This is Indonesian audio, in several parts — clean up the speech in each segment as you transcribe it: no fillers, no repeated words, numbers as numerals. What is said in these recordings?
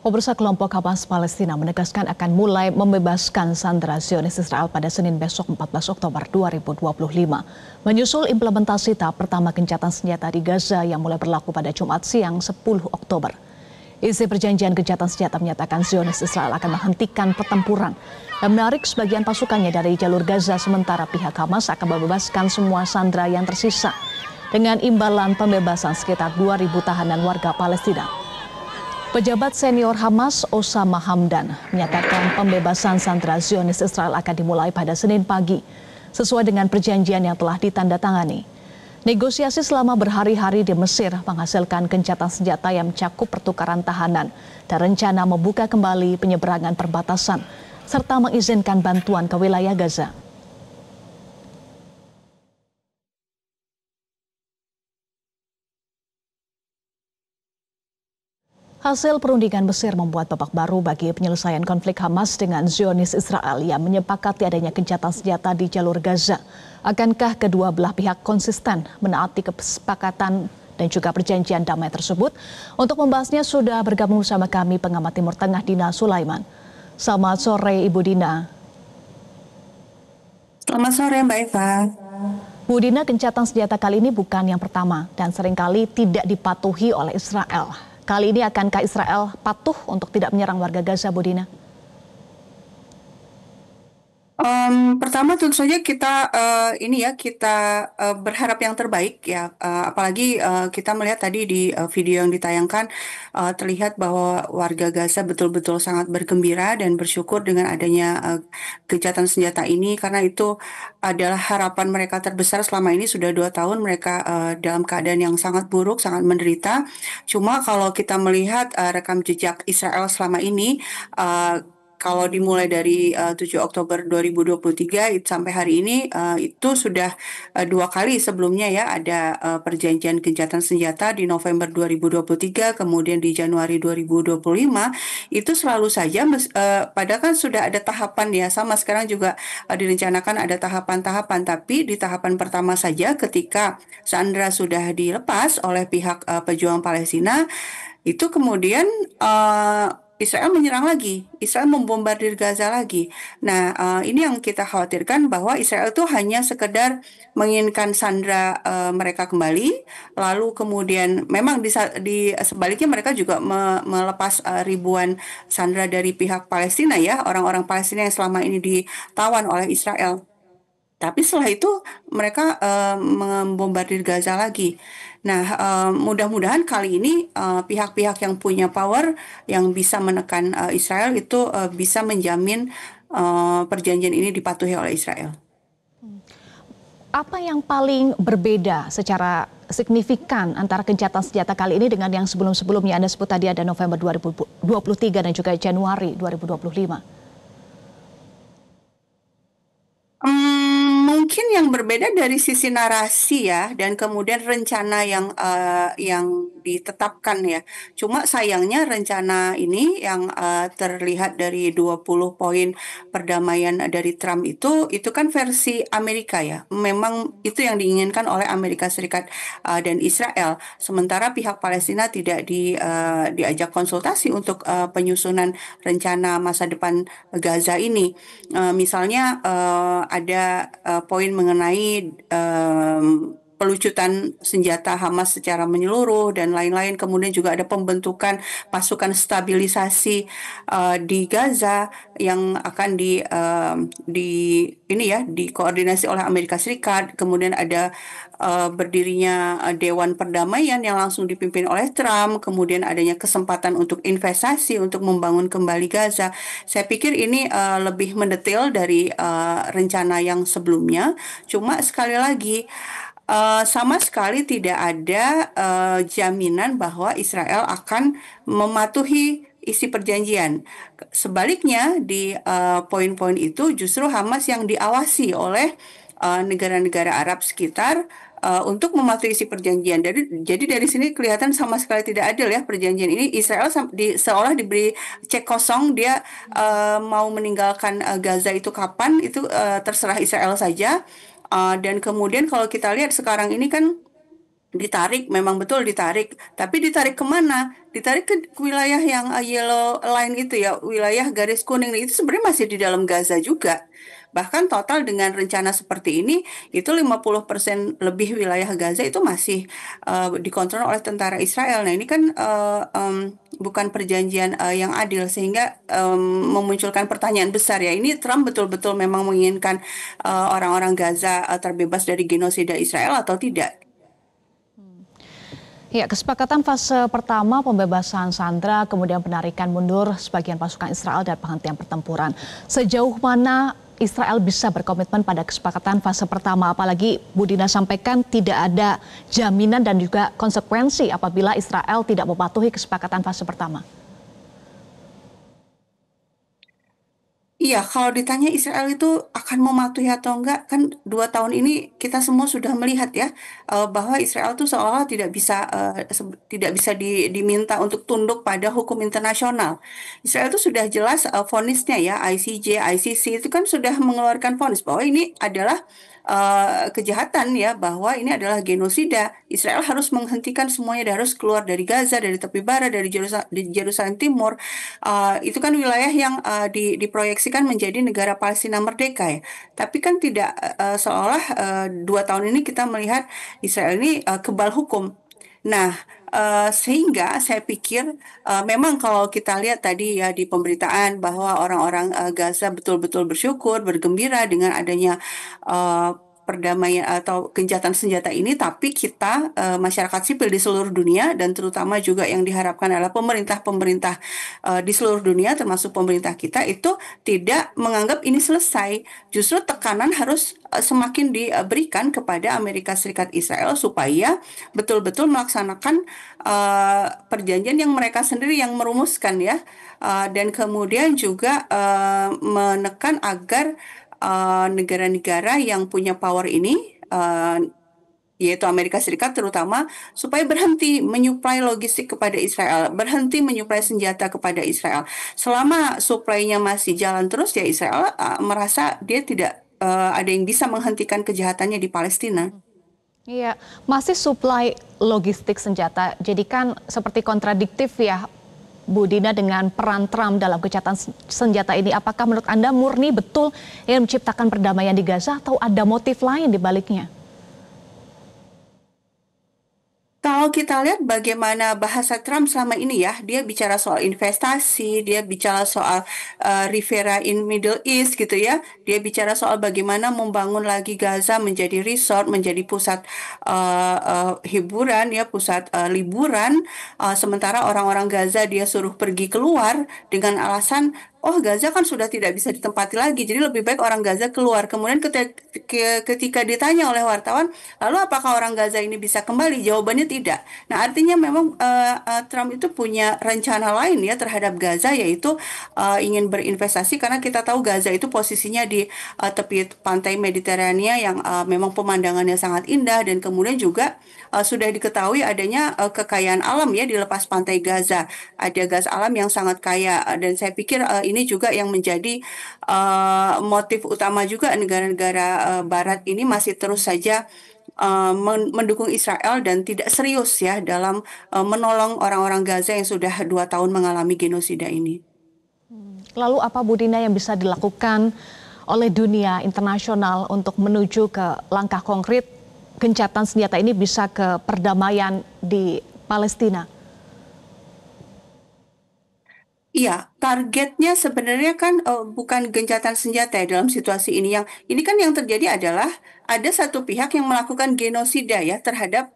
Pemirsa, kelompok Hamas Palestina menegaskan akan mulai membebaskan sandera Zionis Israel pada Senin besok 14 Oktober 2025. Menyusul implementasi tahap pertama gencatan senjata di Gaza yang mulai berlaku pada Jumat siang 10 Oktober. Isi perjanjian gencatan senjata menyatakan Zionis Israel akan menghentikan pertempuran dan menarik sebagian pasukannya dari jalur Gaza, sementara pihak Hamas akan membebaskan semua sandera yang tersisa dengan imbalan pembebasan sekitar 2.000 tahanan warga Palestina. Pejabat senior Hamas Osama Hamdan menyatakan pembebasan sandera Zionis Israel akan dimulai pada Senin pagi sesuai dengan perjanjian yang telah ditandatangani. Negosiasi selama berhari-hari di Mesir menghasilkan gencatan senjata yang mencakup pertukaran tahanan dan rencana membuka kembali penyeberangan perbatasan serta mengizinkan bantuan ke wilayah Gaza. Hasil perundingan Mesir membuat babak baru bagi penyelesaian konflik Hamas dengan Zionis Israel yang menyepakati adanya gencatan senjata di jalur Gaza. Akankah kedua belah pihak konsisten menaati kesepakatan dan juga perjanjian damai tersebut? Untuk membahasnya sudah bergabung bersama kami pengamat Timur Tengah Dina Sulaiman. Selamat sore Ibu Dina. Selamat sore Mbak Eva. Bu Dina, gencatan senjata kali ini bukan yang pertama dan seringkali tidak dipatuhi oleh Israel. Kali ini akankah Israel patuh untuk tidak menyerang warga Gaza, Bu Dina? Pertama tentu saja kita berharap yang terbaik ya, apalagi kita melihat tadi di video yang ditayangkan terlihat bahwa warga Gaza betul-betul sangat bergembira dan bersyukur dengan adanya gencatan senjata ini, karena itu adalah harapan mereka terbesar selama ini. Sudah 2 tahun mereka dalam keadaan yang sangat buruk, sangat menderita. Cuma kalau kita melihat rekam jejak Israel selama ini, kalau dimulai dari 7 Oktober 2023 sampai hari ini, itu sudah 2 kali sebelumnya ya ada perjanjian gencatan senjata di November 2023, kemudian di Januari 2025. Itu selalu saja padahal kan sudah ada tahapan ya, sama sekarang juga direncanakan ada tahapan-tahapan, tapi di tahapan pertama saja ketika sandera sudah dilepas oleh pihak pejuang Palestina, itu kemudian Israel menyerang lagi, Israel membombardir Gaza lagi. Nah, ini yang kita khawatirkan, bahwa Israel itu hanya sekedar menginginkan sandera mereka kembali, lalu kemudian memang di sebaliknya mereka juga melepas ribuan sandera dari pihak Palestina ya, orang-orang Palestina yang selama ini ditawan oleh Israel. Tapi setelah itu mereka membombardir Gaza lagi. Nah, mudah-mudahan kali ini pihak-pihak yang punya power yang bisa menekan Israel itu bisa menjamin perjanjian ini dipatuhi oleh Israel. Apa yang paling berbeda secara signifikan antara gencatan senjata kali ini dengan yang sebelum-sebelumnya? Anda sebut tadi ada November 2023 dan juga Januari 2025. Mungkin yang berbeda dari sisi narasi ya, dan kemudian rencana yang ditetapkan ya. Cuma sayangnya rencana ini yang terlihat dari 20 poin perdamaian dari Trump itu kan versi Amerika ya. Memang itu yang diinginkan oleh Amerika Serikat dan Israel. Sementara pihak Palestina tidak diajak konsultasi untuk penyusunan rencana masa depan Gaza ini. Misalnya ada poin mengenai pelucutan senjata Hamas secara menyeluruh dan lain-lain. Kemudian juga ada pembentukan pasukan stabilisasi di Gaza yang akan dikoordinasi oleh Amerika Serikat. Kemudian ada berdirinya Dewan Perdamaian yang langsung dipimpin oleh Trump. Kemudian adanya kesempatan untuk investasi untuk membangun kembali Gaza. Saya pikir ini lebih mendetail dari rencana yang sebelumnya. Cuma sekali lagi, sama sekali tidak ada jaminan bahwa Israel akan mematuhi isi perjanjian. Sebaliknya, di poin-poin itu justru Hamas yang diawasi oleh negara-negara Arab sekitar untuk mematuhi isi perjanjian. Jadi dari sini kelihatan sama sekali tidak adil ya perjanjian ini. Israel seolah diberi cek kosong, dia mau meninggalkan Gaza itu kapan, itu terserah Israel saja. Dan kemudian kalau kita lihat sekarang ini kan ditarik, memang betul ditarik, tapi ditarik kemana? Ditarik ke wilayah yang yellow line itu ya, wilayah garis kuning itu sebenarnya masih di dalam Gaza juga. Bahkan total dengan rencana seperti ini, itu 50% lebih wilayah Gaza itu masih dikontrol oleh tentara Israel. Nah, ini kan bukan perjanjian yang adil, sehingga memunculkan pertanyaan besar ya. Ini Trump betul-betul memang menginginkan orang-orang Gaza terbebas dari genosida Israel atau tidak? Ya, kesepakatan fase pertama pembebasan sandera, kemudian penarikan mundur sebagian pasukan Israel dan penghentian pertempuran. Sejauh mana Israel bisa berkomitmen pada kesepakatan fase pertama, apalagi Budina sampaikan tidak ada jaminan dan juga konsekuensi apabila Israel tidak mematuhi kesepakatan fase pertama. Iya, kalau ditanya Israel itu akan mematuhi atau enggak, kan 2 tahun ini kita semua sudah melihat ya bahwa Israel itu seolah tidak bisa tidak bisa diminta untuk tunduk pada hukum internasional. Israel itu sudah jelas vonisnya ya, ICJ, ICC itu kan sudah mengeluarkan vonis bahwa ini adalah kejahatan ya, bahwa ini adalah genosida. Israel harus menghentikan semuanya, dan harus keluar dari Gaza, dari tepi barat, dari Yerusalem Timur. Itu kan wilayah yang diproyeksikan menjadi negara Palestina merdeka ya. Tapi kan tidak seolah 2 tahun ini kita melihat Israel ini kebal hukum. Nah, sehingga saya pikir memang kalau kita lihat tadi ya di pemberitaan bahwa orang-orang Gaza betul-betul bersyukur, bergembira dengan adanya eh, perdamaian atau gencatan senjata ini, tapi kita masyarakat sipil di seluruh dunia dan terutama juga yang diharapkan adalah pemerintah-pemerintah di seluruh dunia termasuk pemerintah kita itu tidak menganggap ini selesai. Justru tekanan harus semakin diberikan kepada Amerika Serikat Israel supaya betul-betul melaksanakan perjanjian yang mereka sendiri yang merumuskan ya. Dan kemudian juga menekan agar negara-negara yang punya power ini yaitu Amerika Serikat terutama, supaya berhenti menyuplai logistik kepada Israel, berhenti menyuplai senjata kepada Israel. Selama suplainya masih jalan terus, ya Israel merasa dia tidak ada yang bisa menghentikan kejahatannya di Palestina. Iya, masih suplai logistik senjata. Jadi kan seperti kontradiktif ya, Bu Dina, dengan peran Trump dalam gencatan senjata ini. Apakah menurut Anda murni betul ingin menciptakan perdamaian di Gaza atau ada motif lain di baliknya? Kalau kita lihat bagaimana bahasa Trump selama ini ya, dia bicara soal investasi, dia bicara soal Rivera in Middle East gitu ya, dia bicara soal bagaimana membangun lagi Gaza menjadi resort, menjadi pusat hiburan ya, pusat liburan, sementara orang-orang Gaza dia suruh pergi keluar dengan alasan oh Gaza kan sudah tidak bisa ditempati lagi, jadi lebih baik orang Gaza keluar. Kemudian ketika ditanya oleh wartawan, lalu apakah orang Gaza ini bisa kembali? Jawabannya tidak. Nah, artinya memang Trump itu punya rencana lain ya terhadap Gaza, yaitu ingin berinvestasi karena kita tahu Gaza itu posisinya di tepi pantai Mediterania yang memang pemandangannya sangat indah, dan kemudian juga sudah diketahui adanya kekayaan alam ya di lepas pantai Gaza. Ada gas alam yang sangat kaya, dan saya pikir ini juga yang menjadi motif utama juga negara-negara Barat ini masih terus saja mendukung Israel dan tidak serius ya dalam menolong orang-orang Gaza yang sudah 2 tahun mengalami genosida ini. Lalu apa Bu Dina yang bisa dilakukan oleh dunia internasional untuk menuju ke langkah konkret gencatan senjata ini bisa ke perdamaian di Palestina? Iya, targetnya sebenarnya kan bukan gencatan senjata ya dalam situasi ini. Yang ini kan yang terjadi adalah ada satu pihak yang melakukan genosida ya terhadap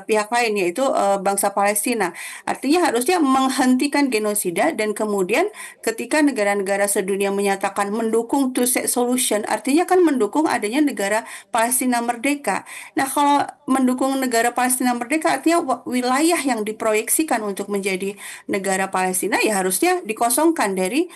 pihak lain, yaitu bangsa Palestina. Artinya harusnya menghentikan genosida, dan kemudian ketika negara-negara sedunia menyatakan mendukung two state solution, artinya kan mendukung adanya negara Palestina merdeka. Nah, kalau mendukung negara Palestina merdeka artinya wilayah yang diproyeksikan untuk menjadi negara Palestina ya harusnya dikosongkan dari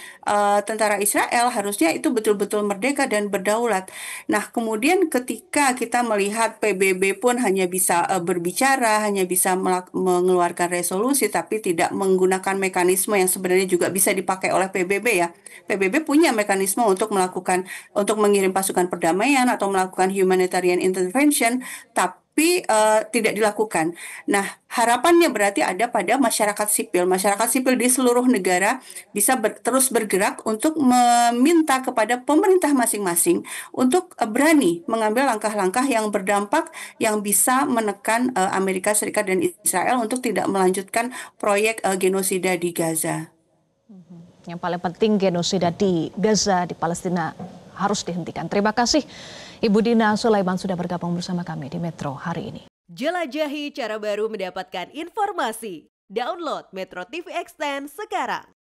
tentara Israel, harusnya itu betul-betul merdeka dan berdaulat. Nah, kemudian ketika kita melihat PBB pun hanya bisa berbicara, hanya bisa mengeluarkan resolusi, tapi tidak menggunakan mekanisme yang sebenarnya juga bisa dipakai oleh PBB ya. PBB punya mekanisme untuk melakukan, untuk mengirim pasukan perdamaian atau melakukan humanitarian intervention, tapi tidak dilakukan. Nah, harapannya berarti ada pada masyarakat sipil. Masyarakat sipil di seluruh negara bisa terus bergerak untuk meminta kepada pemerintah masing-masing untuk berani mengambil langkah-langkah yang berdampak yang bisa menekan Amerika Serikat dan Israel untuk tidak melanjutkan proyek genosida di Gaza. Yang paling penting genosida di Gaza, di Palestina harus dihentikan. Terima kasih Ibu Dina Sulaiman sudah bergabung bersama kami di Metro hari ini. Jelajahi cara baru mendapatkan informasi. Download Metro TV Extend sekarang.